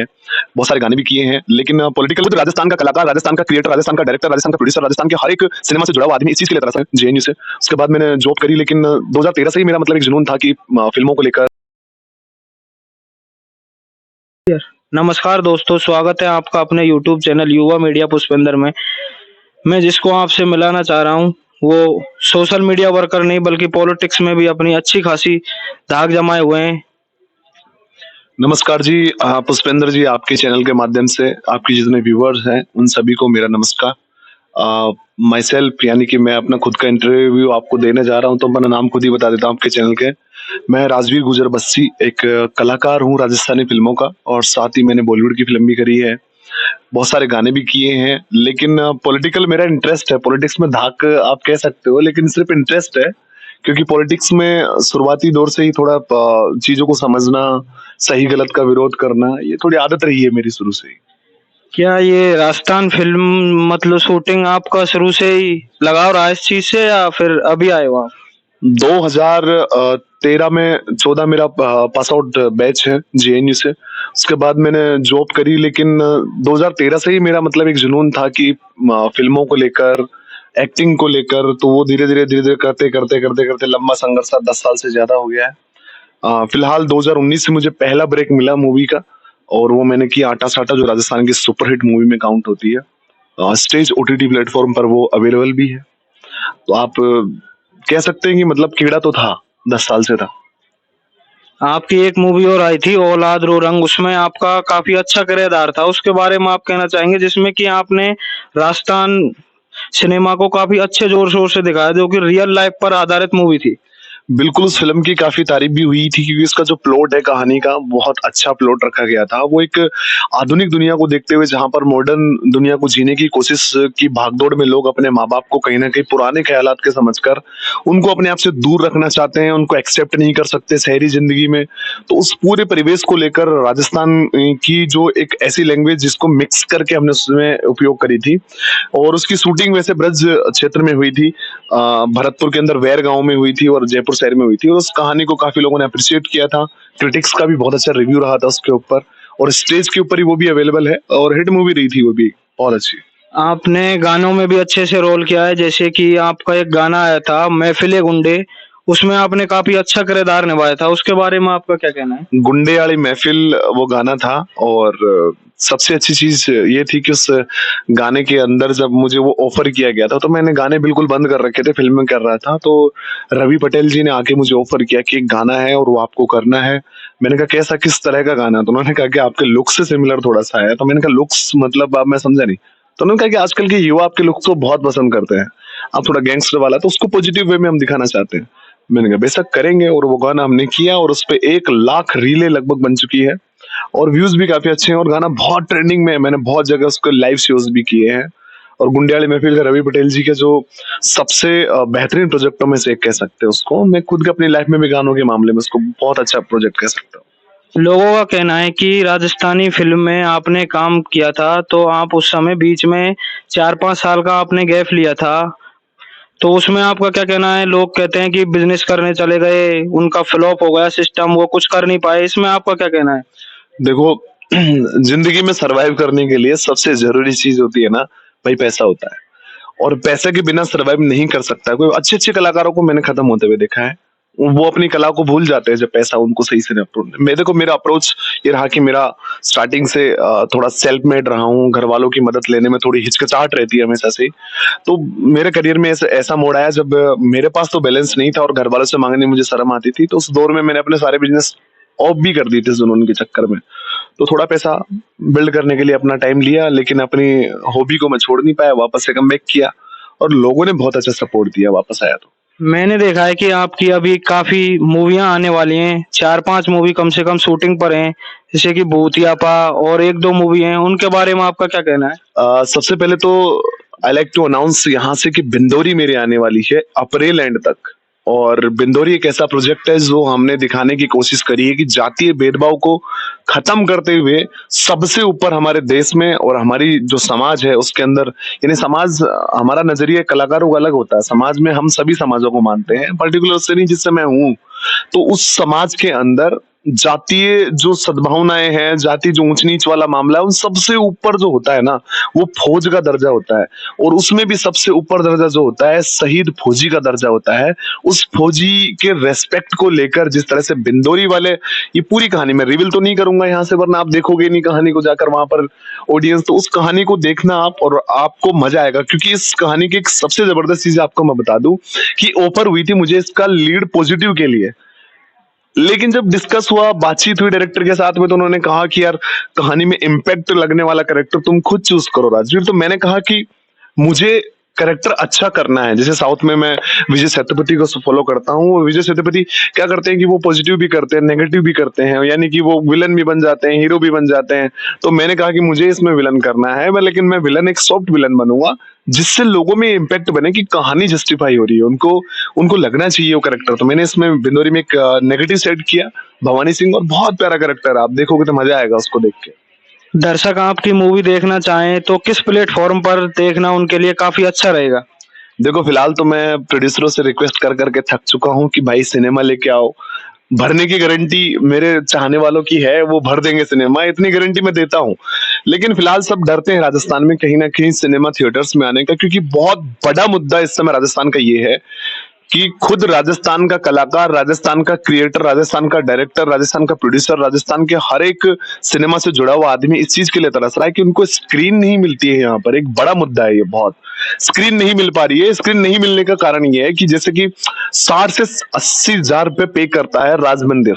बहुत सारे गाने भी किए हैं, लेकिन पॉलिटिकल तो राजस्थान का कलाकार, राजस्थान का क्रिएटर, राजस्थान का डायरेक्टर, राजस्थान का प्रोड्यूसर, राजस्थान के हर एक सिनेमा से जुड़ा हुआ आदमी इस चीज के लिए तरसा है, जेएनयू से। उसके बाद मैंने जॉब करी, लेकिन 2013 से ही मेरा मतलब एक जुनून था कि फिल्मों को लेकर। नमस्कार दोस्तों, स्वागत है आपका अपने YouTube चैनल युवा मीडिया पुष्पेंद्र में। मैं जिसको आपसे मिलाना चाह रहा हूँ वो सोशल मीडिया वर्कर नहीं बल्कि पॉलिटिक्स में भी अपनी अच्छी खासी धाक जमाए हुए हैं। नमस्कार जी, पुष्पेंद्र जी, आपके चैनल के माध्यम से आपके जितने व्यूअर्स हैं उन सभी को मेरा नमस्कार। माई सेल्फ यानी कि मैं अपना खुद का इंटरव्यू आपको देने जा रहा हूं, तो अपना नाम खुद ही बता देता हूं आपके चैनल के। मैं राजवीर गुजर बस्सी एक कलाकार हूं राजस्थानी फिल्मों का, और साथ ही मैंने बॉलीवुड की फिल्म भी करी है, बहुत सारे गाने भी किए हैं। लेकिन पॉलिटिकल मेरा इंटरेस्ट है, पॉलिटिक्स में धाक आप कह सकते हो, लेकिन सिर्फ इंटरेस्ट है, क्योंकि पॉलिटिक्स में शुरुआती दौर से ही थोड़ा चीजों को समझना, सही गलत का विरोध करना, ये थोड़ी आदत रही है मेरी शुरू से ही। क्या ये राजस्थान फिल्म मतलब शूटिंग आपका शुरू से ही लगाव रहा है इस चीज से या फिर अभी आए हो आप? 2013 में 14 मेरा पास आउट बैच है जेएनयू से। उसके बाद मैंने जॉब करी, लेकिन 2013 से ही मेरा मतलब एक जुनून था कि फिल्मों को लेकर, एक्टिंग को लेकर, तो वो धीरे धीरे करते करते करते करते लंबा संघर्ष 10 साल से ज्यादा हो गया है। फिलहाल 2019 से मुझे पहला ब्रेक मिला मूवी का, और वो मैंने किया आटा साटा, जो राजस्थान की सुपरहिट मूवी में काउंट होती है। स्टेज ओटीटी प्लेटफॉर्म पर वो अवेलेबल भी है। तो आप कह सकते हैं कि मतलब कीड़ा तो था, 10 साल से था। आपकी एक मूवी और आई थी औलाद रो रंग, उसमें आपका काफी अच्छा किरदार था, उसके बारे में आप कहना चाहेंगे? जिसमें कि आपने राजस्थान सिनेमा को काफी अच्छे जोर शोर से दिखाया, जो कि रियल लाइफ पर आधारित मूवी थी। बिल्कुल, उस फिल्म की काफी तारीफ भी हुई थी, क्योंकि इसका जो प्लॉट है कहानी का, बहुत अच्छा प्लॉट रखा गया था। वो एक आधुनिक दुनिया को देखते हुए, जहां पर मॉडर्न दुनिया को जीने की कोशिश की भागदौड़ में लोग अपने माँ बाप को कहीं ना कहीं पुराने ख्यालात के समझकर उनको अपने आप से दूर रखना चाहते हैं, उनको एक्सेप्ट नहीं कर सकते शहरी जिंदगी में। तो उस पूरे परिवेश को लेकर राजस्थान की जो एक ऐसी लैंग्वेज जिसको मिक्स करके हमने उसमें उपयोग करी थी, और उसकी शूटिंग वैसे ब्रज क्षेत्र में हुई थी, भरतपुर के अंदर वैर गांव में हुई थी और जयपुर शहर में हुई थी। और उस कहानी को काफी लोगों ने अप्रिशिएट किया था, क्रिटिक्स का भी बहुत अच्छा रिव्यू रहा था उसके ऊपर, और स्टेज के ऊपर ही वो भी अवेलेबल है, और हिट मूवी रही थी वो भी बहुत अच्छी। आपने गानों में भी अच्छे से रोल किया है, जैसे कि आपका एक गाना आया था महफिले गुंडे, उसमें आपने काफी अच्छा किरदार निभाया था, उसके बारे में आपका क्या कहना है? गुंडे वाली महफिल वो गाना था, और सबसे अच्छी चीज ये थी कि उस गाने के अंदर जब मुझे वो ऑफर किया गया था, तो मैंने गाने बिल्कुल बंद कर रखे थे, फिल्म में कर रहा था, तो रवि पटेल जी ने आके मुझे ऑफर किया कि एक गाना है और वो आपको करना है। मैंने कहा कैसा, किस तरह का गाना? तो उन्होंने कहा कि आपके लुक्स से सिमिलर थोड़ा सा है। तो मैंने कहा लुक्स मतलब आप, मैं समझा नहीं। तो उन्होंने कहा कि आजकल के युवा आपके लुक्स को बहुत पसंद करते हैं, आप थोड़ा गैंगस्टर वाला, तो उसको पॉजिटिव वे में हम दिखाना चाहते हैं। मैंने कहा बेशक करेंगे, और वो गाना हमने किया, और उस पे 1 लाख रीलें लगभग बन चुकी है, और व्यूज भी काफी अच्छे हैं, और गाना बहुत ट्रेंडिंग में है। मैंने बहुत जगह उसके लाइव शोज भी किए हैं, और गुंडियाली महफिल का रवि पटेल जी के जो सबसे बेहतरीन प्रोजेक्टों में से एक कह सकते हैं उसको। मैं खुद के अपनी लाइफ में भी गानों के मामले में उसको बहुत अच्छा प्रोजेक्ट कह सकता हूँ। लोगों का कहना है कि राजस्थानी फिल्म में आपने काम किया था, तो आप उस समय बीच में 4-5 साल का आपने गैप लिया था, तो उसमें आपका क्या कहना है? लोग कहते हैं कि बिजनेस करने चले गए, उनका फ्लॉप हो गया सिस्टम, वो कुछ कर नहीं पाए, इसमें आपका क्या कहना है? देखो, जिंदगी में सरवाइव करने के लिए सबसे जरूरी चीज होती है ना भाई, पैसा होता है, और पैसे के बिना सरवाइव नहीं कर सकता। कोई अच्छे अच्छे कलाकारों को मैंने खत्म होते हुए देखा है, वो अपनी कला को भूल जाते हैं जब पैसा उनको सही से नहीं। मेरे को मेरा अप्रोच ये रहा कि मेरा स्टार्टिंग से थोड़ा सेल्फ मेड रहा हूँ, घर वालों की मदद लेने में थोड़ी हिचकिचाहट रहती है हमेशा से। तो मेरे करियर में ऐसा मोड़ आया जब मेरे पास तो बैलेंस नहीं था, और घर वालों से मांगने मुझे शर्म आती थी, तो उस दौर में मैंने अपने सारे बिजनेस ऑफ भी कर दिए थे जुनून के चक्कर में। तो थोड़ा पैसा बिल्ड करने के लिए अपना टाइम लिया, लेकिन अपनी हॉबी को मैं छोड़ नहीं पाया, वापस से कमबैक किया, और लोगों ने बहुत अच्छा सपोर्ट दिया वापस आया तो। मैंने देखा है कि आपकी अभी काफी मूवियां आने वाली हैं, 4-5 मूवी कम से कम शूटिंग पर हैं, जैसे कि भूतियापा और 1-2 मूवी हैं, उनके बारे में आपका क्या कहना है? सबसे पहले तो आई लाइक टू अनाउंस यहाँ से कि बिंदौरी मेरी आने वाली है अप्रैल एंड तक। और बिंदौरी एक ऐसा प्रोजेक्ट है जो हमने दिखाने की कोशिश करी है कि जातीय भेदभाव को खत्म करते हुए सबसे ऊपर हमारे देश में और हमारी जो समाज है उसके अंदर, यानी समाज, हमारा नजरिया कलाकारों का अलग होता है, समाज में हम सभी समाजों को मानते हैं, पर्टिकुलर से नहीं जिससे मैं हूँ। तो उस समाज के अंदर जातीय जो सद्भावनाएं हैं, जाति जो ऊंच नीच वाला मामला है, उन सबसे ऊपर जो होता है ना, वो फौज का दर्जा होता है। और उसमें भी सबसे ऊपर दर्जा जो होता है, शहीद फौजी का दर्जा होता है। उस फौजी के रेस्पेक्ट को लेकर जिस तरह से बिंदोरी वाले, ये पूरी कहानी मैं रिवील तो नहीं करूंगा यहाँ से, वरना आप देखोगे नहीं कहानी को जाकर वहां पर ऑडियंस, तो उस कहानी को देखना आप, और आपको मजा आएगा। क्योंकि इस कहानी की एक सबसे जबरदस्त चीज आपको मैं बता दूं कि ऑफर हुई थी मुझे इसका लीड पॉजिटिव के लिए, लेकिन जब डिस्कस हुआ, बातचीत हुई डायरेक्टर के साथ में, तो उन्होंने कहा कि यार कहानी में इम्पैक्ट लगने वाला कैरेक्टर तुम खुद चूज करो राजवीर। तो मैंने कहा कि मुझे कैरेक्टर अच्छा करना है। जैसे साउथ में मैं विजय सेतुपति को फॉलो करता हूँ, विजय सेतुपति क्या करते हैं कि वो पॉजिटिव भी करते हैं, नेगेटिव भी करते हैं, यानी कि वो विलन भी बन जाते हैं, हीरो भी बन जाते हैं। तो मैंने कहा कि मुझे इसमें विलन करना है, लेकिन मैं विलन एक सॉफ्ट विलन बनूंगा, जिससे लोगों में इम्पैक्ट बने कि कहानी जस्टिफाई हो रही है, उनको उनको लगना चाहिए वो कैरेक्टर। तो मैंने इसमें बिंदोरी में एक नेगेटिव सेट किया, भवानी सिंह, और बहुत प्यारा कैरेक्टर है, आप देखोगे तो मजा आएगा उसको देख के। दर्शक आपकी मूवी देखना चाहें तो किस प्लेटफॉर्म पर देखना उनके लिए काफी अच्छा रहेगा? देखो फिलहाल तो मैं प्रोड्यूसरों से रिक्वेस्ट कर करके थक चुका हूँ कि भाई सिनेमा लेके आओ। भरने की गारंटी मेरे चाहने वालों की है, वो भर देंगे सिनेमा, इतनी गारंटी मैं देता हूँ। लेकिन फिलहाल सब डरते हैं राजस्थान में कहीं ना कहीं सिनेमा थिएटर्स में आने का, क्योंकि बहुत बड़ा मुद्दा इस समय राजस्थान का ये है कि खुद राजस्थान का कलाकार, राजस्थान का क्रिएटर, राजस्थान का डायरेक्टर, राजस्थान का प्रोड्यूसर, राजस्थान के हर एक सिनेमा से जुड़ा हुआ आदमी इस चीज के लिए तरस रहा है कि उनको स्क्रीन नहीं मिलती है। यहाँ पर एक बड़ा मुद्दा है ये, बहुत स्क्रीन नहीं मिल पा रही है। स्क्रीन नहीं मिलने का कारण ये है कि जैसे कि 60 से 80 हजार रुपए पे करता है राज मंदिर,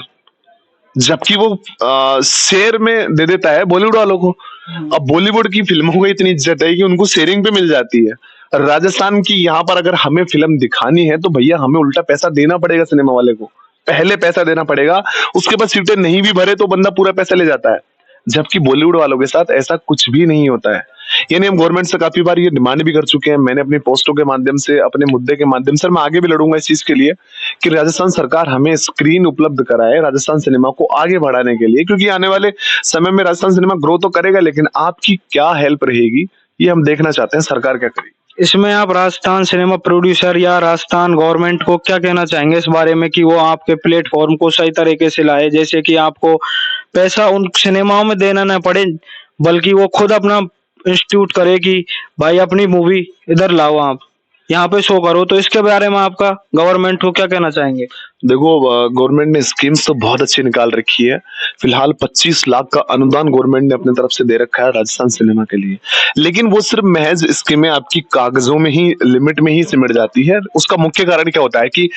जबकि वो शेयर में दे देता है बॉलीवुड वालों को। अब बॉलीवुड की फिल्मों को इतनी इज्जत है कि उनको शेयरिंग पे मिल जाती है। राजस्थान की यहाँ पर अगर हमें फिल्म दिखानी है तो भैया हमें उल्टा पैसा देना पड़ेगा सिनेमा वाले को, पहले पैसा देना पड़ेगा, उसके बाद सीटें नहीं भी भरे तो बंदा पूरा पैसा ले जाता है। जबकि बॉलीवुड वालों के साथ ऐसा कुछ भी नहीं होता है। यानी हम गवर्नमेंट से काफी बार ये डिमांड भी कर चुके हैं, मैंने अपनी पोस्टों के माध्यम से, अपने मुद्दे के माध्यम से, मैं आगे भी लड़ूंगा इस चीज के लिए कि राजस्थान सरकार हमें स्क्रीन उपलब्ध कराए राजस्थान सिनेमा को आगे बढ़ाने के लिए। क्योंकि आने वाले समय में राजस्थान सिनेमा ग्रो तो करेगा, लेकिन आपकी क्या हेल्प रहेगी ये हम देखना चाहते हैं, सरकार क्या करेगी। इसमें आप राजस्थान सिनेमा प्रोड्यूसर या राजस्थान गवर्नमेंट को क्या कहना चाहेंगे इस बारे में कि वो आपके प्लेटफॉर्म को सही तरीके से लाए, जैसे कि आपको पैसा उन सिनेमाओं में देना ना पड़े, बल्कि वो खुद अपना इंस्टीट्यूट करे कि भाई अपनी मूवी इधर लाओ, आप यहाँ पे शो करो। तो इसके बारे में आपका गवर्नमेंट को क्या कहना चाहेंगे? देखो गवर्नमेंट ने स्कीम्स तो बहुत अच्छी निकाल रखी है। फिलहाल 25 लाख का अनुदान गवर्नमेंट ने अपनी तरफ से दे रखा है राजस्थान सिनेमा के लिए, लेकिन वो सिर्फ महज स्कीमें आपकी कागजों में ही, लिमिट में ही सिमट जाती है। उसका मुख्य कारण क्या होता है कि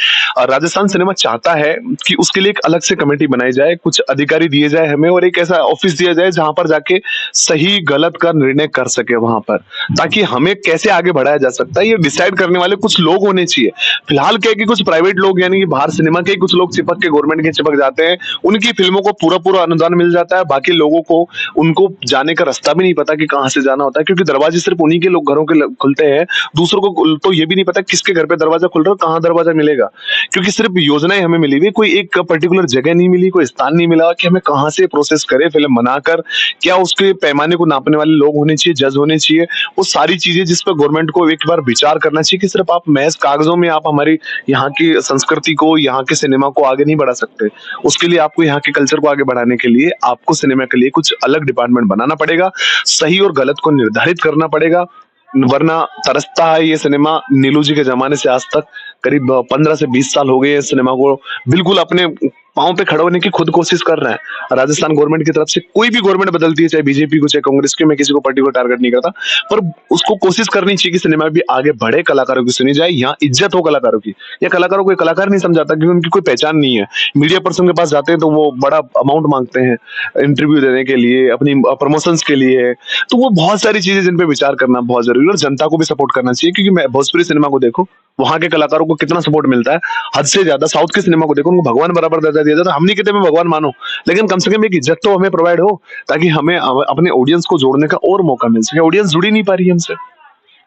राजस्थान सिनेमा चाहता है कि उसके लिए एक अलग से कमेटी बनाई जाए, कुछ अधिकारी दिए जाए हमें, और एक ऐसा ऑफिस दिया जाए जहां पर जाके सही गलत का निर्णय कर सके वहां पर, ताकि हमें कैसे आगे बढ़ाया जा सकता है ये डिसाइड करने वाले कुछ लोग होने चाहिए। फिलहाल क्या है कि कुछ प्राइवेट लोग, यानी कि बाहर सिनेमा के कुछ लोग चिपक के गवर्नमेंट के चिपक जाते हैं, उनकी फिल्मों को पूरा पूरा अनुदान मिल जाता है, बाकी लोगों को उनको जाने का रास्ता भी नहीं पता कि कहां से जाना होता है, क्योंकि दरवाजे सिर्फ उन्हीं के लोग घरों के खुलते हैं, दूसरों को तो ये भी नहीं पता किसके घर पे दरवाजा खुल रहा है, कहां दरवाजा मिलेगा। क्योंकि सिर्फ योजनाएं हमें मिली हुई, कोई एक पर्टिकुलर जगह नहीं मिली, कोई स्थान नहीं मिला कि हमें कहां से प्रोसेस करें फिल्म बनाकर, क्या उसके पैमाने को नापने वाले लोग होने चाहिए, जज होने चाहिए, वो सारी चीजें जिस पर गवर्नमेंट को एक बार विचार करना चाहिए कि सिर्फ आप महज कागजों में आप हमारी यहाँ की संस्कृति को, यहाँ के सिनेमा को आगे नहीं बढ़ा सकते। उसके लिए आपको यहाँ के कल्चर को आगे बढ़ाने के लिए आपको सिनेमा के लिए कुछ अलग डिपार्टमेंट बनाना पड़ेगा, सही और गलत को निर्धारित करना पड़ेगा, वरना तरसता है ये सिनेमा नीलू जी के जमाने से आज तक। करीब 15 से 20 साल हो गए इस सिनेमा को बिल्कुल अपने पांव पे खड़ा होने की खुद कोशिश कर रहे हैं। राजस्थान गवर्नमेंट की तरफ से कोई भी गवर्नमेंट बदलती है, चाहे बीजेपी को चाहे कांग्रेस की, मैं किसी को पर्टिकुलर टारगेट नहीं करता, पर उसको कोशिश करनी चाहिए कि सिनेमा भी आगे बढ़े, कलाकारों की सुनी जाए, यहाँ इज्जत हो कलाकारों की। या कलाकारों को कलाकार नहीं समझाता क्योंकि उनकी कोई पहचान नहीं है। मीडिया पर्सन के पास जाते हैं तो वो बड़ा अमाउंट मांगते हैं इंटरव्यू देने के लिए, अपनी प्रमोशंस के लिए। तो वो बहुत सारी चीजें जिन पे विचार करना बहुत जरूरी है, और जनता को भी सपोर्ट करना चाहिए। क्योंकि मैं भोजपुरी सिनेमा को देखो, वहां के कलाकारों को कितना सपोर्ट मिलता है, हद से ज्यादा। साउथ के सिनेमा को देखो, उनको भगवान बराबर दर्जा दिया जाता है। हम नहीं कहते मैं भगवान मानो, लेकिन कम से कम एक इज्जत तो हमें प्रोवाइड हो, ताकि हमें अपने ऑडियंस को जोड़ने का और मौका मिल सके। ऑडियंस जुड़ी नहीं पा रही है हमसे।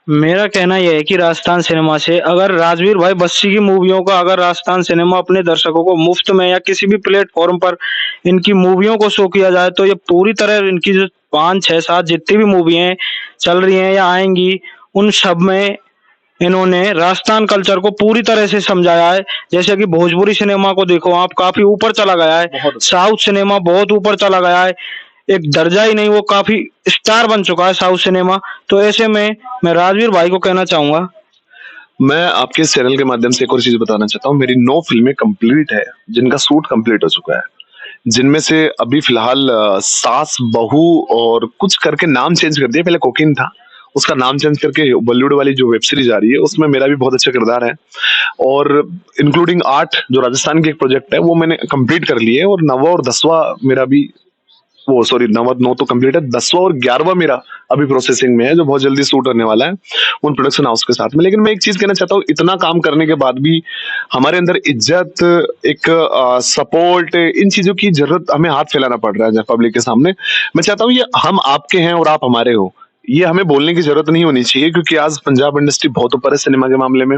मेरा कहना यह है कि राजस्थान सिनेमा से अगर राजवीर भाई बस्सी की मूवियों का अगर राजस्थान सिनेमा अपने दर्शकों को मुफ्त में या किसी भी प्लेटफॉर्म पर इनकी मूवियों को शो किया जाए तो ये पूरी तरह इनकी जो 5, 6, 7 जितनी भी मूवी हैं चल रही हैं या आएंगी, उन सब में इन्होंने राजस्थान कल्चर को पूरी तरह से समझाया है। जैसे कि भोजपुरी सिनेमा को देखो आप, काफी ऊपर चला गया है। साउथ सिनेमा बहुत ऊपर चला गया है, एक दर्जा ही नहीं, वो काफी स्टार बन चुका है साउथ सिनेमा। तो ऐसे में मैं राजवीर भाई को कहना चाहूंगा। मैं आपके इस चैनल के माध्यम से एक और चीज बताना चाहता हूँ, मेरी 9 फिल्में कंप्लीट है, जिनका शूट कंप्लीट हो चुका है, जिनमें से अभी फिलहाल सास बहू और कुछ करके नाम चेंज कर दिया, पहले कोकिन था, उसका नाम चेंज करके बॉलीवुड वाली जो वेब सीरीज आ रही है उसमें मेरा भी बहुत अच्छा किरदार है। और इंक्लूडिंग 8 जो राजस्थान की एक प्रोजेक्ट है वो मैंने कंप्लीट कर ली है, और 9वां और 10वां मेरा भी, वो सॉरी 9 तो कंप्लीट है, 10वां और 11वां मेरा अभी प्रोसेसिंग में है, जो बहुत जल्दी शूट होने वाला है उन प्रोडक्शन हाउस के साथ में। लेकिन मैं एक चीज कहना चाहता हूँ, इतना काम करने के बाद भी हमारे अंदर इज्जत, एक सपोर्ट, इन चीजों की जरूरत, हमें हाथ फैलाना पड़ रहा है पब्लिक के सामने। मैं चाहता हूँ ये हम आपके हैं और आप हमारे हो, ये हमें बोलने की जरूरत नहीं होनी चाहिए, क्योंकि आज पंजाब इंडस्ट्री बहुत ऊपर है सिनेमा के मामले में,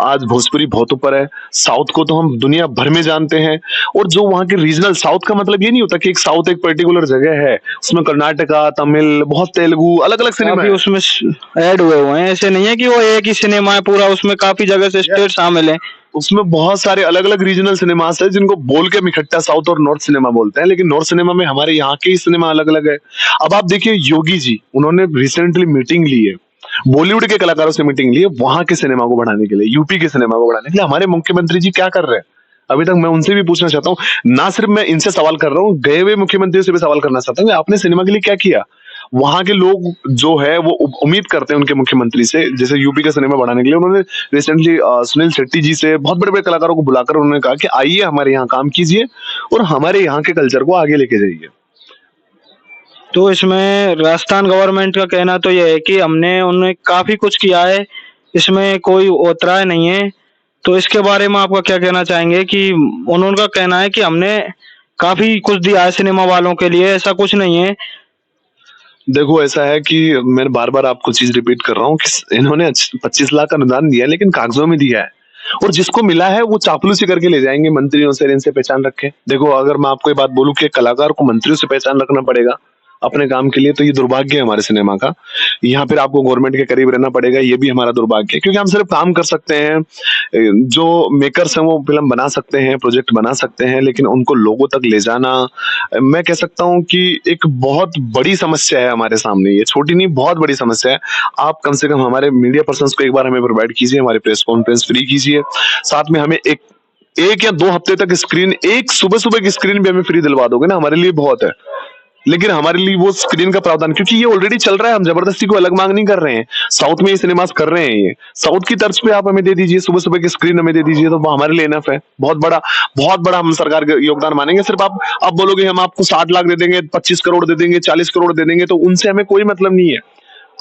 आज भोजपुरी बहुत ऊपर है, साउथ को तो हम दुनिया भर में जानते हैं। और जो वहाँ के रीजनल, साउथ का मतलब ये नहीं होता कि एक साउथ एक पर्टिकुलर जगह है, उसमें कर्नाटका, तमिल, बहुत तेलुगु, अलग अलग सिनेमा काफी है। उसमें ऐड हुए हैं, ऐसे नहीं है कि वो एक ही सिनेमा है पूरा, उसमें काफी जगह से स्टेट शामिल है। उसमें बहुत सारे अलग अलग रीजनल सिनेमास है, जिनको बोल के हम इकट्ठा साउथ और नॉर्थ सिनेमा बोलते हैं, लेकिन नॉर्थ सिनेमा में हमारे यहाँ के ही सिनेमा अलग अलग है। अब आप देखिए योगी जी, उन्होंने रिसेंटली मीटिंग ली है, बॉलीवुड के कलाकारों से मीटिंग ली है वहां के सिनेमा को बढ़ाने के लिए, यूपी के सिनेमा को बढ़ाने के लिए। हमारे मुख्यमंत्री जी क्या कर रहे हैं अभी तक, मैं उनसे भी पूछना चाहता हूँ। ना सिर्फ मैं इनसे सवाल कर रहा हूँ, गए हुए मुख्यमंत्री से भी सवाल करना चाहता हूँ कि आपने सिनेमा के लिए क्या किया। वहां के लोग जो है वो उम्मीद करते हैं उनके मुख्यमंत्री से, जैसे यूपी का सिनेमा बढ़ाने के लिए उन्होंने रिसेंटली सुनील शेट्टी जी से, बहुत बड़े बड़े कलाकारों को बुलाकर उन्होंने कहा कि आइए हमारे यहाँ काम कीजिए और हमारे यहाँ के कल्चर को आगे लेके जाइए। तो इसमें राजस्थान गवर्नमेंट का कहना तो यह है कि हमने उन्हें काफी कुछ किया है, इसमें कोई ओतराय नहीं है। तो इसके बारे में आपका क्या कहना चाहेंगे कि उनका कहना है कि हमने काफी कुछ दिया है सिनेमा वालों के लिए, ऐसा कुछ नहीं है। देखो ऐसा है कि मैं बार बार आपको चीज रिपीट कर रहा हूँ कि इन्होंने 25 लाख का अनुदान दिया है, लेकिन कागजों में दिया है, और जिसको मिला है वो चापलूसी करके ले जाएंगे मंत्रियों से, इनसे पहचान रखे। देखो अगर मैं आपको ये बात बोलूं कि कलाकार को मंत्रियों से पहचान रखना पड़ेगा अपने काम के लिए, तो ये दुर्भाग्य है हमारे सिनेमा का। यहाँ फिर आपको गवर्नमेंट के करीब रहना पड़ेगा, ये भी हमारा दुर्भाग्य है, क्योंकि हम सिर्फ काम कर सकते हैं, जो मेकर्स हैं वो फिल्म बना सकते हैं, प्रोजेक्ट बना सकते हैं, लेकिन उनको लोगों तक ले जाना, मैं कह सकता हूँ कि एक बहुत बड़ी समस्या है हमारे सामने, ये छोटी नहीं बहुत बड़ी समस्या है। आप कम से कम हमारे मीडिया पर्संस को एक बार हमें प्रोवाइड कीजिए, हमारे प्रेस कॉन्फ्रेंस फ्री कीजिए, साथ में हमें एक एक या 2 हफ्ते तक स्क्रीन, एक सुबह सुबह की स्क्रीन भी हमें फ्री दिलवा दोगे ना, हमारे लिए बहुत है। लेकिन हमारे लिए वो स्क्रीन का प्रावधान, क्योंकि ये ऑलरेडी चल रहा है, हम जबरदस्ती को अलग मांग नहीं कर रहे हैं, साउथ में ये सिनेमास कर रहे हैं, ये साउथ की तर्ज पे आप हमें दे दीजिए, सुबह सुबह की स्क्रीन हमें दे दीजिए, तो वो हमारे लिए इनफ है। बहुत बड़ा हम सरकार का योगदान मानेंगे। सिर्फ आप बोलोगे हम आपको 60 लाख दे देंगे, 25 करोड़ दे देंगे, 40 करोड़ दे देंगे, तो उनसे हमें कोई मतलब नहीं है।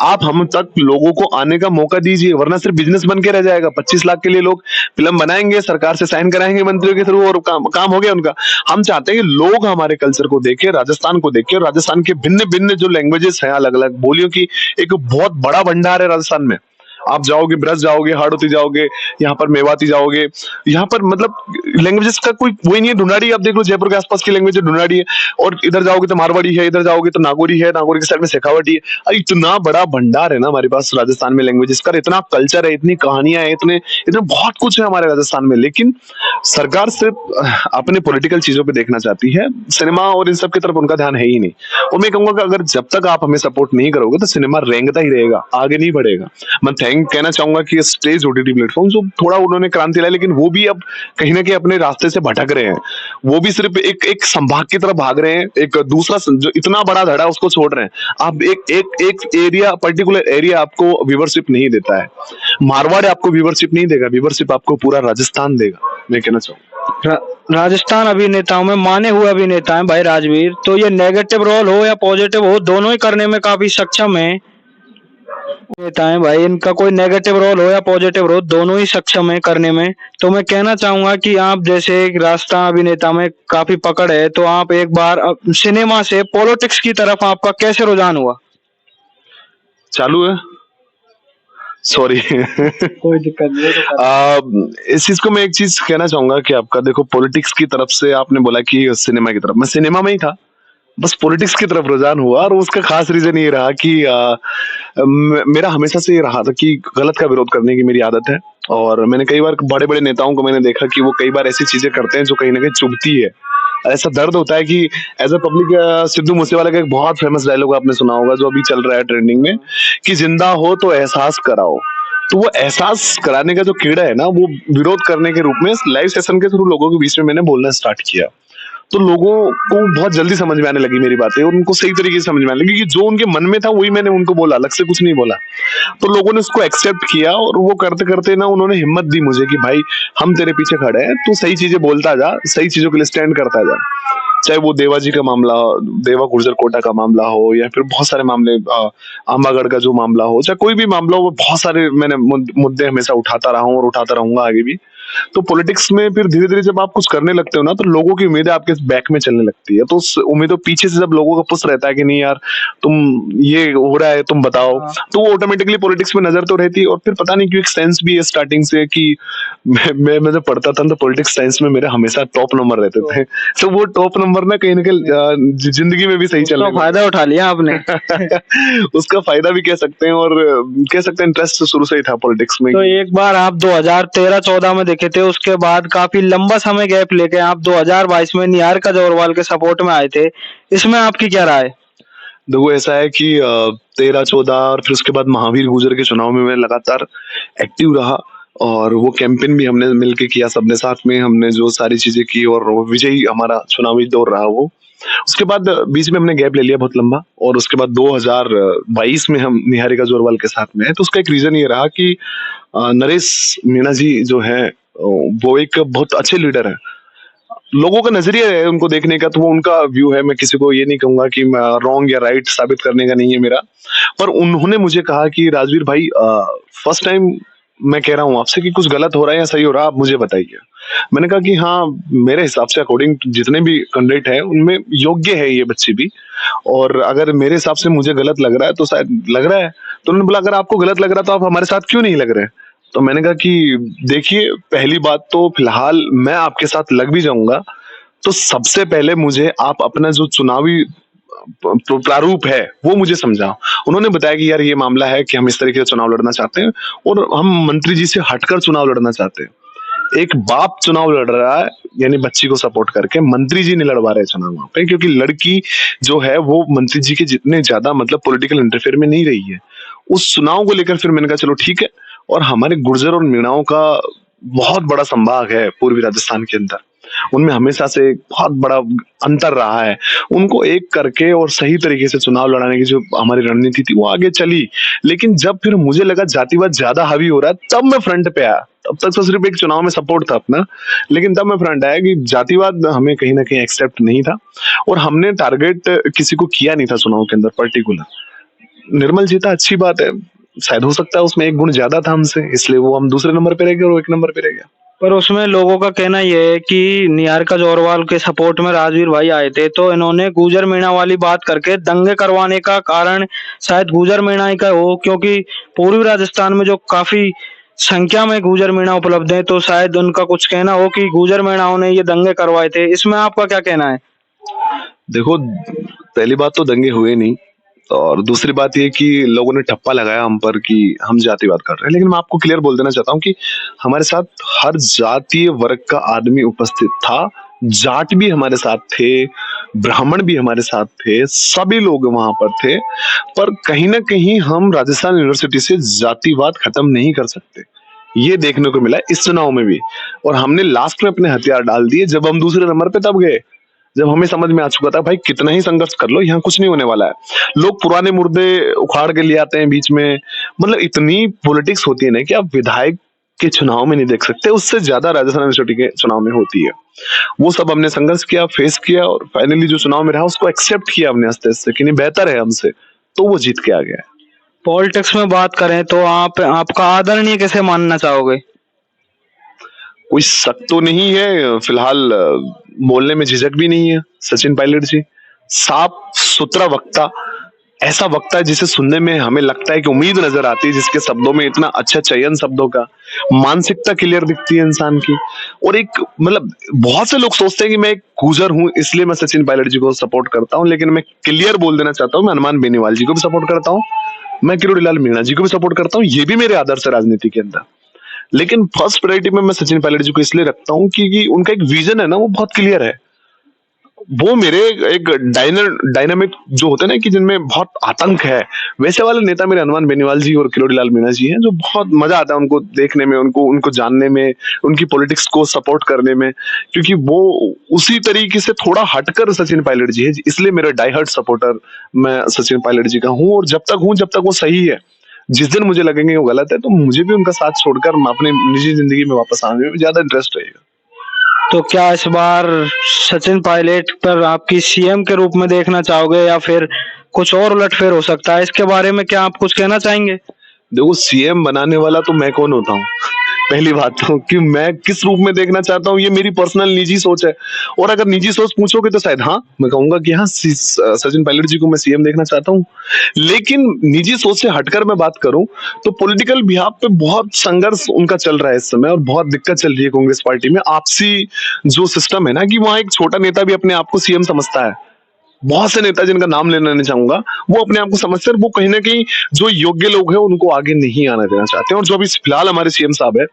आप हम तक लोगों को आने का मौका दीजिए, वरना सिर्फ बिजनेस बन के रह जाएगा। 25 लाख के लिए लोग फिल्म बनाएंगे, सरकार से साइन कराएंगे मंत्रियों के थ्रू, और काम हो गया उनका। हम चाहते हैं कि लोग हमारे कल्चर को देखें, राजस्थान को देखें, और राजस्थान के भिन्न भिन्न जो लैंग्वेजेस हैं, अलग अलग बोलियों की एक बहुत बड़ा भंडार है राजस्थान में। आप जाओगे, ब्रज जाओगे, हाड़ौती जाओगे, यहाँ पर मेवाती जाओगे, यहाँ पर मतलब लैंग्वेजेस का कोई वही नहीं है। ढूंढाड़ी आप देख लो, जयपुर के आसपास की लैंग्वेज ढूंढाड़ी है, और इधर जाओगे तो मारवाड़ी है, इधर जाओगे तो नागौरी है, नागौरी के साइड में शेखावटी है। इतना बड़ा भंडार है ना हमारे पास राजस्थान में लैंग्वेजेस का, इतना कल्चर है, इतनी कहानियां है, इतने इतने बहुत कुछ है हमारे राजस्थान में। लेकिन सरकार सिर्फ अपने पॉलिटिकल चीजों पे देखना चाहती है, सिनेमा और इन सब की तरफ उनका ध्यान है ही नहीं। और मैं कहूंगा कि अगर जब तक आप हमें सपोर्ट नहीं करोगे तो सिनेमा रेंगता ही रहेगा, आगे नहीं बढ़ेगा। मैं कहना चाहूंगा कि स्टेज ओटीटी प्लेटफॉर्म जो थोड़ा उन्होंने क्रांति लाई, लेकिन वो भी अब कहीं ना कहीं अपने रास्ते से भटक रहे हैं। वो भी सिर्फ एक संभाग की तरफ भाग रहे हैं, एक दूसरा जो इतना बड़ा धड़ा उसको छोड़ रहे हैं। आप एक एरिया, पर्टिकुलर एरिया आपको व्यूवरशिप नहीं देता है। मारवाड़ आपको व्यूवरशिप नहीं देगा, व्यूवरशिप आपको पूरा राजस्थान देगा, मैं कहना चाहूंगा। राजस्थान अभिनेताओं में माने हुए अभिनेता हैं भाई राजवीर, तो ये नेगेटिव रोल हो या पॉजिटिव हो, दोनों ही करने में काफी सक्षम है अभिनेता है भाई। इनका कोई नेगेटिव रोल हो या पॉजिटिव रोल, दोनों ही सक्षम है करने में। तो मैं कहना चाहूंगा कि आप जैसे एक राजस्थान अभिनेता में काफी पकड़ है, तो आप एक बार सिनेमा से पॉलिटिक्स की तरफ आपका कैसे रुझान हुआ? चालू है, सॉरी कोई दिक्कत नहीं। इस चीज को मैं एक चीज कहना चाहूंगा कि आपका देखो, पॉलिटिक्स की तरफ से आपने बोला कि सिनेमा की तरफ, मैं सिनेमा में ही था, बस पॉलिटिक्स की तरफ रुझान हुआ, और उसका खास रीजन ये रहा कि मेरा हमेशा से ये रहा था कि गलत का विरोध करने की मेरी आदत है। और मैंने कई बार बड़े बड़े नेताओं को मैंने देखा कि वो कई बार ऐसी चीजें करते हैं जो कहीं ना कहीं चुभती है। ऐसा दर्द होता है कि as a public, Sidhu Moosewala का एक बहुत फेमस डायलॉग आपने सुना होगा जो अभी चल रहा है ट्रेंडिंग में, कि जिंदा हो तो एहसास कराओ। तो वो एहसास कराने का जो कीड़ा है ना, वो विरोध करने के रूप में लाइव सेशन के थ्रू लोगों के बीच में मैंने बोलना स्टार्ट किया। तो लोगों को बहुत जल्दी समझ में आने लगी मेरी बातें, और उनको सही तरीके से समझ में आने लगी कि जो उनके मन में था वही मैंने उनको बोला, अलग से कुछ नहीं बोला। तो लोगों ने उसको एक्सेप्ट किया, और वो करते करते ना उन्होंने हिम्मत दी मुझे कि भाई हम तेरे पीछे खड़े हैं, तू सही चीजें बोलता जा, सही चीजों के लिए स्टैंड करता जा। चाहे वो देवा जी का मामला, देवा गुर्जर कोटा का मामला हो, या फिर बहुत सारे मामले, आंबागढ़ का जो मामला हो, चाहे कोई भी मामला हो, वो बहुत सारे मैंने मुद्दे हमेशा उठाता रहा हूँ और उठाता रहूंगा आगे भी। तो पॉलिटिक्स में फिर धीरे धीरे जब आप कुछ करने लगते हो ना, तो लोगों की उम्मीदें आपके बैक में चलने लगती है। तो उस उम्मीदों पीछे से जब लोगों का पुश रहता है कि नहीं यार, तुम ये हो रहा है, तुम बताओ, हाँ। तो वो ऑटोमेटिकली पॉलिटिक्स में नजर तो रहती है। और फिर पता नहीं क्यों एक सेंस भी है स्टार्टिंग से कि मैं जब पढ़ता था तो पॉलिटिक्स साइंस में मेरे हमेशा टॉप नंबर रहते तो थे। तो वो टॉप नंबर ना कहीं ना कहीं जिंदगी में भी सही उसका चलने लगा। फायदा उठा लिया आपने। उसका फायदा भी कह सकते हैं, और कह सकते हैं इंटरेस्ट शुरू से ही था पॉलिटिक्स में। तो एक बार आप 2013-14 में देखे थे, उसके बाद काफी लंबा समय गैप लेके आप 2022 में निहारिका जौरवाल के सपोर्ट में आए थे। इसमें आपकी क्या राय? देखो ऐसा है कि 13-14 और फिर उसके बाद महावीर गुर्जर के चुनाव में मैं लगातार एक्टिव रहा, और वो कैंपेन भी हमने मिलके किया, सबने साथ में हमने जो सारी चीजें की, और वो विजयी हमारा चुनावी दौर रहा वो। उसके बाद बीच में हमने गैप ले लिया बहुत लंबा, और उसके बाद 2022 में हम निहारिका जोरवाल के साथ में है। तो उसका एक रीजन ये रहा कि नरेश मीणा जी जो है, वो एक बहुत अच्छे लीडर है। लोगों का नजरिया है उनको देखने का, तो वो उनका व्यू है। मैं किसी को ये नहीं कहूंगा कि रॉन्ग या राइट साबित करने का नहीं है मेरा। पर उन्होंने मुझे कहा कि राजवीर भाई, फर्स्ट टाइम मैं कह रहा हूँ आपसे कि कुछ गलत हो रहा है या सही हो रहा है, आप मुझे बताइए। मैंने कहा कि हाँ, मेरे हिसाब से अकॉर्डिंग जितने भी कैंडिडेट है उनमें योग्य है ये बच्ची भी, और अगर मेरे हिसाब से मुझे गलत लग रहा है तो शायद लग रहा है। तो उन्होंने बोला अगर आपको गलत लग रहा है तो आप हमारे साथ क्यों नहीं लग रहे? तो मैंने कहा कि देखिए, पहली बात तो फिलहाल मैं आपके साथ लग भी जाऊंगा, तो सबसे पहले मुझे आप अपना जो चुनावी प्रारूप है वो मुझे समझाओ। उन्होंने बताया कि यार ये मामला है कि हम इस तरीके से चुनाव लड़ना चाहते हैं, और हम मंत्री जी से हटकर चुनाव लड़ना चाहते हैं। एक बाप चुनाव लड़ रहा है, यानी बच्ची को सपोर्ट करके, मंत्री जी नहीं लड़वा रहे चुनाव वहां पे, क्योंकि लड़की जो है वो मंत्री जी के जितने ज्यादा मतलब पॉलिटिकल इंटरफेयर में नहीं रही है। उस चुनाव को लेकर फिर मैंने कहा चलो ठीक है। और हमारे गुर्जर और मीणाओं का बहुत बड़ा संभाग है पूर्वी राजस्थान के अंदर, उनमें हमेशा से एक बहुत बड़ा अंतर रहा है। उनको एक करके और सही तरीके से चुनाव लड़ाने की जो हमारी रणनीति थी वो आगे चली। लेकिन जब फिर मुझे लगा जातिवाद ज्यादा हावी हो रहा है, तब मैं फ्रंट पे आया। तब तक तो सिर्फ एक चुनाव में सपोर्ट था अपना, लेकिन तब मैं फ्रंट आया कि जातिवाद हमें कहीं ना कहीं एक्सेप्ट नहीं था, और हमने टारगेट किसी को किया नहीं था चुनाव के अंदर पर्टिकुलर। निर्मल जीता, अच्छी बात है, शायद हो सकता है उसमें एक गुण ज्यादा था हमसे, इसलिए वो हम दूसरे नंबर पे रह गए और वो एक नंबर पे रह गया। पर उसमें लोगों का कहना ये है कि निहारिका जौरवाल के सपोर्ट में राजवीर भाई आए थे, तो इन्होंने गुर्जर मीणा वाली बात करके दंगे करवाने का कारण शायद गुर्जर मीणा ही का हो, क्योंकि पूर्वी राजस्थान में जो काफी संख्या में गुर्जर मीणा उपलब्ध है, तो शायद उनका कुछ कहना हो कि गुर्जर मीणाओं ने ये दंगे करवाए थे। इसमें आपका क्या कहना है? देखो, पहली बात तो दंगे हुए नहीं, और दूसरी बात ये कि लोगों ने ठप्पा लगाया हम पर कि हम जातिवाद कर रहे हैं। लेकिन मैं आपको क्लियर बोल देना चाहता हूँ कि हमारे साथ हर जातीय वर्ग का आदमी उपस्थित था। जाट भी हमारे साथ थे, ब्राह्मण भी हमारे साथ थे, सभी लोग वहां पर थे। पर कहीं ना कहीं हम राजस्थान यूनिवर्सिटी से जातिवाद खत्म नहीं कर सकते, ये देखने को मिला इस चुनाव में भी। और हमने लास्ट में अपने हथियार डाल दिए जब हम दूसरे नंबर पे तब गए, जब हमें समझ में आ चुका था भाई कितना ही संघर्ष कर लो, यहाँ कुछ नहीं होने वाला है। लोग पुराने मुर्दे उखाड़ के ले आते हैं बीच में, मतलब इतनी पॉलिटिक्स होती है ना कि आप विधायक के चुनाव में नहीं देख सकते, उससे ज्यादा राजस्थान यूनिवर्सिटी के चुनाव में होती है। वो सब हमने संघर्ष किया, फेस किया, और फाइनली जो चुनाव में रहा उसको एक्सेप्ट किया हमने आस्ते आस्ते कि नहीं बेहतर है हमसे, तो वो जीत के आ गया। पॉलिटिक्स में बात करें तो आपका आदरणीय कैसे मानना चाहोगे? कोई शक तो नहीं है फिलहाल, बोलने में झिझक भी नहीं है। सचिन पायलट जी साफ सुथरा वक्ता, ऐसा वक्ता है जिसे सुनने में हमें लगता है कि उम्मीद नजर आती है, जिसके शब्दों में इतना अच्छा चयन शब्दों का, मानसिकता क्लियर दिखती है इंसान की। और एक मतलब बहुत से लोग सोचते हैं कि मैं एक कूजर हूं इसलिए मैं सचिन पायलट जी को सपोर्ट करता हूं, लेकिन मैं क्लियर बोल देना चाहता हूं, मैं हनुमान बेनीवाल जी को भी सपोर्ट करता हूं, मैं किरोड़ीलाल मीणा जी को भी सपोर्ट करता हूँ, ये भी मेरे आदर्श है राजनीति के अंदर। लेकिन फर्स्ट प्रायोरिटी में मैं सचिन पायलट जी को इसलिए रखता हूँ कि उनका एक विजन है ना, वो बहुत क्लियर है। वो मेरे एक डायनामिक जो होते हैं ना कि जिनमें बहुत आतंक है, वैसे वाले नेता मेरे हनुमान बेनीवाल जी और किरोड़ीलाल मीणा जी हैं, जो बहुत मजा आता है उनको देखने में, उनको उनको जानने में, उनकी पॉलिटिक्स को सपोर्ट करने में, क्योंकि वो उसी तरीके से थोड़ा हटकर सचिन पायलट जी है, इसलिए मेरा डाई हार्ट सपोर्टर मैं सचिन पायलट जी का हूँ। और जब तक वो सही है, जिस दिन मुझे लगेंगे वो गलत है, तो मुझे भी उनका साथ छोड़कर अपनी निजी जिंदगी में वापस आने में ज्यादा इंटरेस्ट रहेगा। तो क्या इस बार सचिन पायलट पर आपकी सीएम के रूप में देखना चाहोगे या फिर कुछ और उलटफेर हो सकता है? इसके बारे में क्या आप कुछ कहना चाहेंगे? देखो, सीएम बनाने वाला तो मैं कौन होता हूँ? पहली बात तो कि मैं किस रूप में देखना चाहता हूँ, ये मेरी पर्सनल निजी सोच है। और अगर निजी सोच पूछोगे तो शायद हाँ, मैं कहूंगा कि हाँ, सचिन पायलट जी को मैं सीएम देखना चाहता हूँ। लेकिन निजी सोच से हटकर मैं बात करूं तो पॉलिटिकल बिहाफ पे बहुत संघर्ष उनका चल रहा है इस समय, और बहुत दिक्कत चल रही है कांग्रेस पार्टी में। आपसी जो सिस्टम है ना, कि वहां एक छोटा नेता भी अपने आप को सीएम समझता है। बहुत से नेता जिनका नाम लेना नहीं चाहूंगा, वो अपने आप को समझते हैं, वो कहीं ना कहीं जो योग्य लोग हैं उनको आगे नहीं आना देना चाहते हैं। और जो अभी फिलहाल हमारे सीएम साहब है,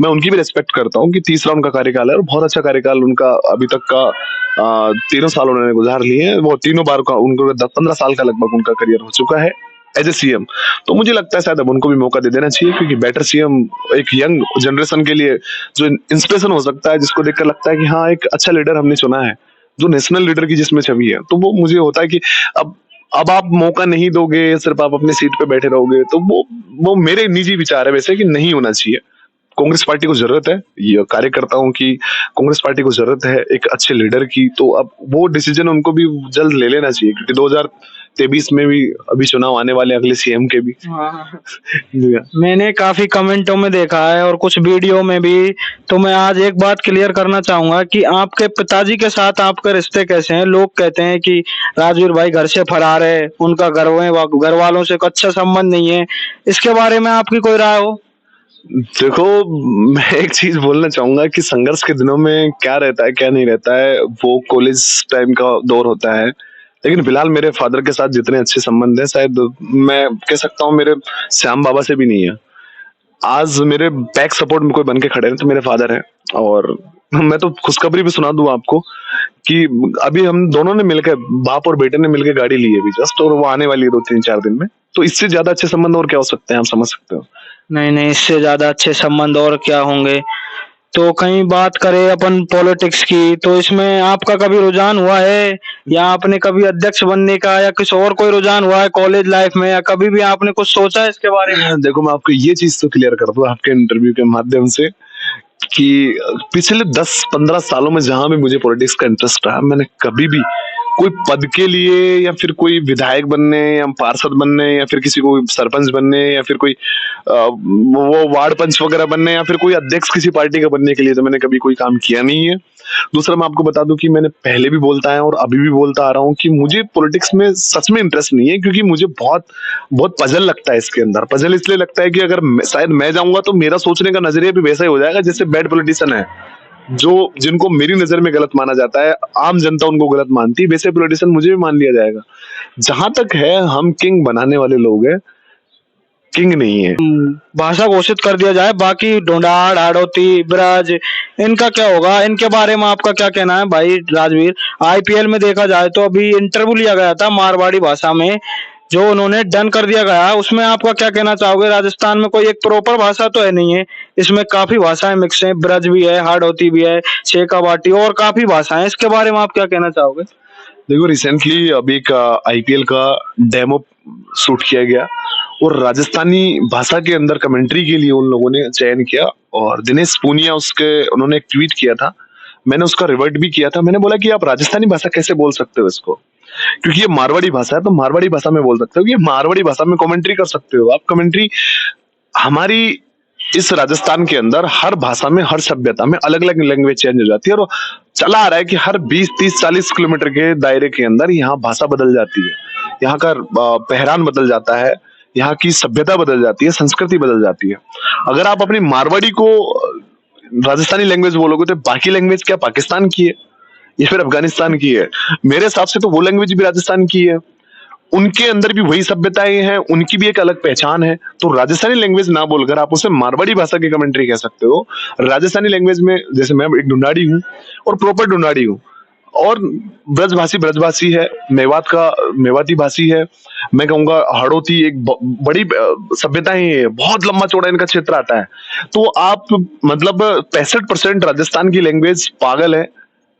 मैं उनकी भी रिस्पेक्ट करता हूँ कि तीसरा उनका कार्यकाल है और बहुत अच्छा कार्यकाल उनका अभी तक का 3 साल उन्होंने गुजार लिए हैं। वो तीनों बार का उनको 10-15 साल का लगभग उनका करियर हो चुका है एज ए सीएम। तो मुझे लगता है शायद अब उनको भी मौका दे देना चाहिए, क्योंकि बेटर सीएम एक यंग जनरेशन के लिए जो इंस्पिरेशन हो सकता है, जिसको देखकर लगता है कि हाँ, एक अच्छा लीडर हमने चुना है, जो नेशनल लीडर की जिसमें छवि है। तो वो मुझे होता है कि अब अब आप मौका नहीं दोगे, सिर्फ आप अपनी सीट पे बैठे रहोगे, तो वो मेरे निजी विचार है वैसे कि नहीं होना चाहिए। कांग्रेस पार्टी को जरूरत है, ये कार्य करता हूँ कि कांग्रेस पार्टी को जरूरत है एक अच्छे लीडर की। तो अब वो डिसीजन उनको भी जल्द ले लेना चाहिए, क्योंकि 2023 में भी अभी चुनाव आने वाले, अगले सीएम के भी। जी हाँ। मैंने काफी कमेंटों में देखा है और कुछ वीडियो में भी। तो मैं आज एक बात क्लियर करना चाहूंगा कि आपके पिताजी के साथ आपके रिश्ते कैसे हैं? लोग कहते हैं कि राजवीर भाई घर से फरार है, उनका घर वालों से कोई अच्छा संबंध नहीं है। इसके बारे में आपकी कोई राय हो? देखो, मैं एक चीज बोलना चाहूंगा कि संघर्ष के दिनों में क्या रहता है क्या नहीं रहता है, वो कॉलेज टाइम का दौर होता है। लेकिन फिलहाल मेरे फादर के साथ जितने अच्छे संबंध हैं, शायद मैं कह सकता हूँ मेरे श्याम बाबा से भी नहीं है। आज मेरे बैक सपोर्ट में कोई बन के खड़े हैं तो मेरे फादर हैं। और मैं तो खुशखबरी भी सुना दूं आपको कि अभी हम दोनों ने मिलकर, बाप और बेटे ने मिलकर गाड़ी ली है अभी जस्ट, और वो आने वाली है 2-3-4 दिन में। तो इससे ज्यादा अच्छे संबंध और क्या हो सकते हैं, आप समझ सकते हो। नहीं नहीं, इससे ज्यादा अच्छे संबंध और क्या होंगे? तो कहीं बात करें अपन पॉलिटिक्स की, तो इसमें आपका कभी रुझान हुआ है या आपने कभी अध्यक्ष बनने का या किसी और कोई रुझान हुआ है कॉलेज लाइफ में, या कभी भी आपने कुछ सोचा है इसके बारे में? देखो, मैं आपको ये चीज तो क्लियर कर दूं आपके इंटरव्यू के माध्यम से कि पिछले 10-15 सालों में जहां भी मुझे पॉलिटिक्स का इंटरेस्ट रहा, मैंने कभी भी कोई पद के लिए या फिर कोई विधायक बनने या पार्षद बनने या फिर किसी को सरपंच बनने या फिर कोई वो वार्ड पंच वगैरह बनने या फिर कोई अध्यक्ष किसी पार्टी का बनने के लिए तो मैंने कभी कोई काम किया नहीं है। दूसरा, मैं आपको बता दूं कि मैंने पहले भी बोलता है और अभी भी बोलता आ रहा हूँ कि मुझे पॉलिटिक्स में सच में इंटरेस्ट नहीं है, क्योंकि मुझे बहुत बहुत पजल लगता है इसके अंदर। पजल इसलिए लगता है कि अगर शायद मैं जाऊंगा तो मेरा सोचने का नजरिया भी वैसा ही हो जाएगा जैसे बैड पॉलिटिशियन है, जो जिनको मेरी नजर में गलत माना जाता है, आम जनता उनको गलत मानती है, वैसे पॉलिटिशियन मुझे भी मान लिया जाएगा। जहां तक है, हम किंग बनाने वाले लोग हैं, किंग नहीं है। भाषा घोषित कर दिया जाए, बाकी ढूंढाड़, हाड़ौती, ब्रज, इनका क्या होगा? इनके बारे में आपका क्या कहना है भाई राजवीर? आईपीएल में देखा जाए तो अभी इंटरव्यू लिया गया था मारवाड़ी भाषा में, जो उन्होंने डन कर दिया गया, उसमें आपका क्या कहना चाहोगे? राजस्थान में कोई एक प्रॉपर भाषा तो है नहीं है, इसमें काफी भाषाएं मिक्स हैं, ब्रज भी है, हाड़ौती भी है, शेखावाटी और काफी भाषाएं। इसके बारे में आप क्या कहना चाहोगे? देखो, रिसेंटली अभी एक आईपीएल का डेमो शूट किया गया और राजस्थानी भाषा के अंदर कमेंट्री के लिए उन लोगों ने चयन किया, और दिनेश पूनिया उन्होंने एक ट्वीट किया था, मैंने उसका रिवर्ट भी किया था। मैंने बोला कि आप राजस्थानी भाषा कैसे बोल सकते हो इसको, क्योंकि ये मारवाड़ी भाषा है, तो मारवाड़ी भाषा में बोल सकते हो, ये मारवाड़ी भाषा में कमेंट्री कर सकते हो आप। कमेंट्री हमारी इस राजस्थान के अंदर हर भाषा में, हर सभ्यता में अलग अलग लैंग्वेज चेंज हो जाती है, और चला आ रहा है कि हर 20-30-40 किलोमीटर के दायरे के अंदर यहाँ भाषा बदल जाती है। यहाँ का पहरान बदल जाता है, यहाँ की सभ्यता बदल जाती है, संस्कृति बदल जाती है। अगर आप अपनी मारवाड़ी को राजस्थानी लैंग्वेज बोलोगे तो बाकी लैंग्वेज क्या पाकिस्तान की है या फिर अफगानिस्तान की है? मेरे हिसाब से तो वो लैंग्वेज भी राजस्थान की है। उनके अंदर भी वही सभ्यताएं हैं, उनकी भी एक अलग पहचान है। तो राजस्थानी लैंग्वेज ना बोलकर आप उसे मारवाड़ी भाषा की कमेंट्री कह सकते हो। राजस्थानी लैंग्वेज में जैसे मैं एक ढूंढाड़ी हूँ और प्रॉपर ढूंढाड़ी हूँ, और ब्रजभाषी ब्रजभाषी है, मेवात का मेवाती भाषी है, मैं कहूंगा हाड़ौती, एक बड़ी सभ्यता ही है, बहुत लंबा चौड़ा इनका क्षेत्र आता है। तो आप मतलब 65% राजस्थान की लैंग्वेज पागल है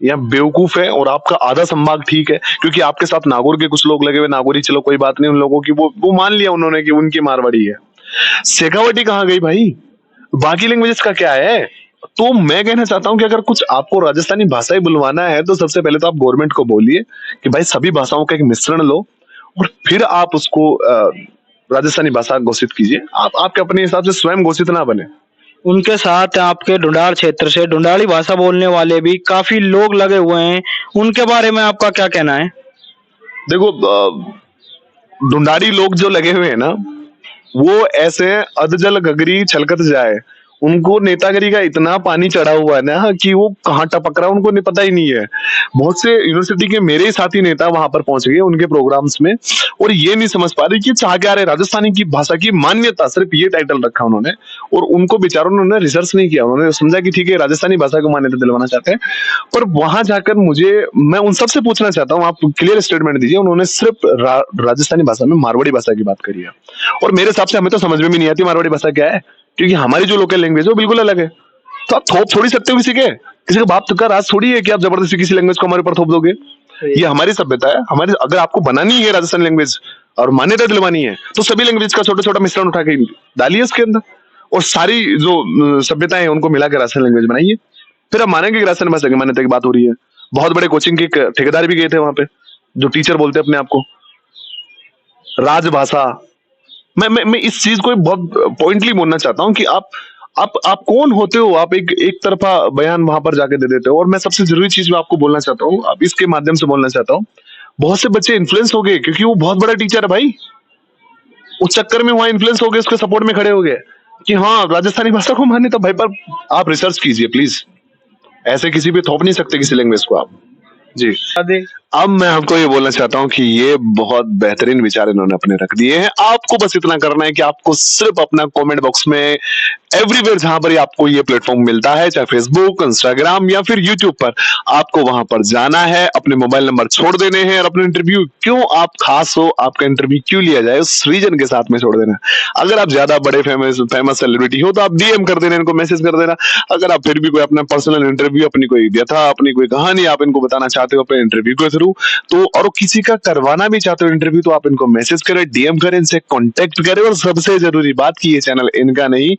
या बेवकूफ है, और आपका आधा संभाग ठीक है, क्योंकि आपके साथ नागौर के कुछ लोग लगे हुए, नागौरी चलो कोई बात नहीं, उन लोगों की वो मान लिया उन्होंने कि उनकी मारवाड़ी है। शेखावटी कहाँ गई भाई? बाकी लैंग्वेजेस का क्या है? तो मैं कहना चाहता हूं कि अगर कुछ आपको राजस्थानी भाषा ही बुलवाना है तो सबसे पहले तो आप गवर्नमेंट को बोलिए कि भाई सभी भाषाओं का एक मिश्रण लो, और फिर आप उसको राजस्थानी भाषा घोषित कीजिए। आप आपके अपने हिसाब से स्वयं घोषित ना बने। उनके साथ आपके ढूंढाड़ क्षेत्र से ढूंढाड़ी भाषा बोलने वाले भी काफी लोग लगे हुए हैं, उनके बारे में आपका क्या कहना है? देखो, ढूंढाड़ी लोग जो लगे हुए हैं ना, वो ऐसे अधजल गगरी छलकत जाए, उनको नेतागिरी का इतना पानी चढ़ा हुआ है ना कि वो कहाँ टपक रहा है उनको नहीं पता ही नहीं है। बहुत से यूनिवर्सिटी के मेरे ही साथी नेता वहां पर पहुंच गए उनके प्रोग्राम्स में, और ये नहीं समझ पा रहे कि चाह क्या रहे। राजस्थानी की भाषा की मान्यता, सिर्फ ये टाइटल रखा उन्होंने, और उनको बेचारों ने रिसर्च नहीं किया। उन्होंने समझा कि ठीक है राजस्थानी भाषा को मान्यता दिलवाना चाहते हैं, पर वहां जाकर मैं उन सबसे पूछना चाहता हूँ, आप क्लियर स्टेटमेंट दीजिए। उन्होंने सिर्फ राजस्थानी भाषा में मारवाड़ी भाषा की बात करी है, और मेरे हिसाब से हमें तो समझ में भी नहीं आती मारवाड़ी भाषा क्या है, क्योंकि हमारी जो लोकल लैंग्वेज है वो बिल्कुल अलग है। तो आप थोप थोड़ी सकते हो किसी का बाप का राज थोड़ी है कि आप जबरदस्ती किसी लैंग्वेज को हमारे ऊपर थोप दोगे। ये हमारी सभ्यता है, हमारी। अगर आपको बनानी है राजस्थान लैंग्वेज और मान्यता दिलवानी है तो सभी लैंग्वेज का छोटा छोटा मिश्रण उठा के डालिए इसके अंदर, और सारी जो सभ्यताएं हैं उनको मिला के राजस्थान लैंग्वेज बनाइए। फिर आप मानेंगे कि राजस्थान भाषा की मान्यता की बात हो रही है। बहुत बड़े कोचिंग के ठेकेदार भी गए थे वहां पे, जो टीचर बोलते हैं अपने आप को राजभाषा। मैं इस चीज को बहुत पॉइंटली बोलना चाहता हूं कि आप कौन होते हो? आप एक तरफा बयान वहां पर जाके दे देते हो। और मैं सबसे जरूरी चीज मैं आपको बोलना चाहता हूँ, अब इसके माध्यम से बोलना चाहता हूँ, बहुत से बच्चे इन्फ्लुएंस हो गए क्योंकि वो बहुत बड़ा टीचर है भाई, उस चक्कर में वहां इन्फ्लुएंस हो गए, उसके सपोर्ट में खड़े हो गए कि हाँ राजस्थानी भाषा को मान्यता। भाई पर आप रिसर्च कीजिए प्लीज, ऐसे किसी भी थोप नहीं सकते किसी लैंग्वेज को आप। जी, अब मैं आपको ये बोलना चाहता हूँ कि ये बहुत बेहतरीन विचार इन्होंने अपने रख दिए हैं। आपको बस इतना करना है कि आपको सिर्फ अपना कमेंट बॉक्स में एवरीवेयर जहां पर आपको ये प्लेटफॉर्म मिलता है, चाहे फेसबुक, इंस्टाग्राम या फिर यूट्यूब पर, आपको वहां पर जाना है, अपने मोबाइल नंबर छोड़ देने हैं, और अपने इंटरव्यू क्यों आप खास हो, आपका इंटरव्यू क्यों लिया जाए, उस रीजन के साथ में छोड़ देना। अगर आप ज्यादा बड़े फेमस सेलिब्रिटी हो तो आप डीएम कर देना, इनको मैसेज कर देना। अगर आप फिर भी कोई अपना पर्सनल इंटरव्यू, अपनी कोई व्यथा, अपनी कोई कहानी आप इनको बताना चाहते हो अपने इंटरव्यू के थ्रू, तो और किसी का करवाना भी चाहते हो इंटरव्यू, तो आप इनको मैसेज करें, डीएम करें, इनसे कांटेक्ट करें। और सबसे जरूरी बात कि ये चैनल इनका नहीं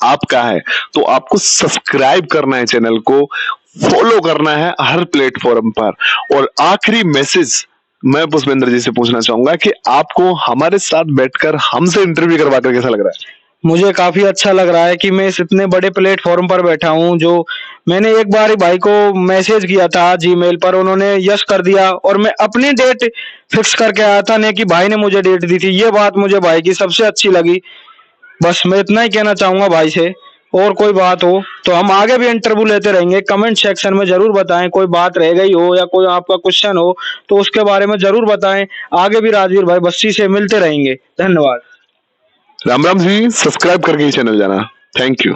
आपका है, तो आपको सब्सक्राइब करना है, चैनल को फॉलो करना है हर प्लेटफॉर्म पर। और आखिरी मैसेज मैं पुष्पेंद्र जी से पूछना चाहूंगा कि आपको हमारे साथ बैठकर हमसे इंटरव्यू करवाकर कैसा लग रहा है? मुझे काफी अच्छा लग रहा है कि मैं इस इतने बड़े प्लेटफॉर्म पर बैठा हूँ। जो मैंने एक बार ही भाई को मैसेज किया था जीमेल पर, उन्होंने यस कर दिया, और मैं अपनी डेट फिक्स करके आया था, नहीं कि भाई ने मुझे डेट दी थी। ये बात मुझे भाई की सबसे अच्छी लगी। बस मैं इतना ही कहना चाहूंगा भाई से। और कोई बात हो तो हम आगे भी इंटरव्यू लेते रहेंगे। कमेंट सेक्शन में जरूर बताएं, कोई बात रह गई हो या कोई आपका क्वेश्चन हो तो उसके बारे में जरूर बताएं। आगे भी राजवीर भाई बस्सी से मिलते रहेंगे। धन्यवाद। राम राम जी, सब्सक्राइब करके ही चैनल जाना। Thank you.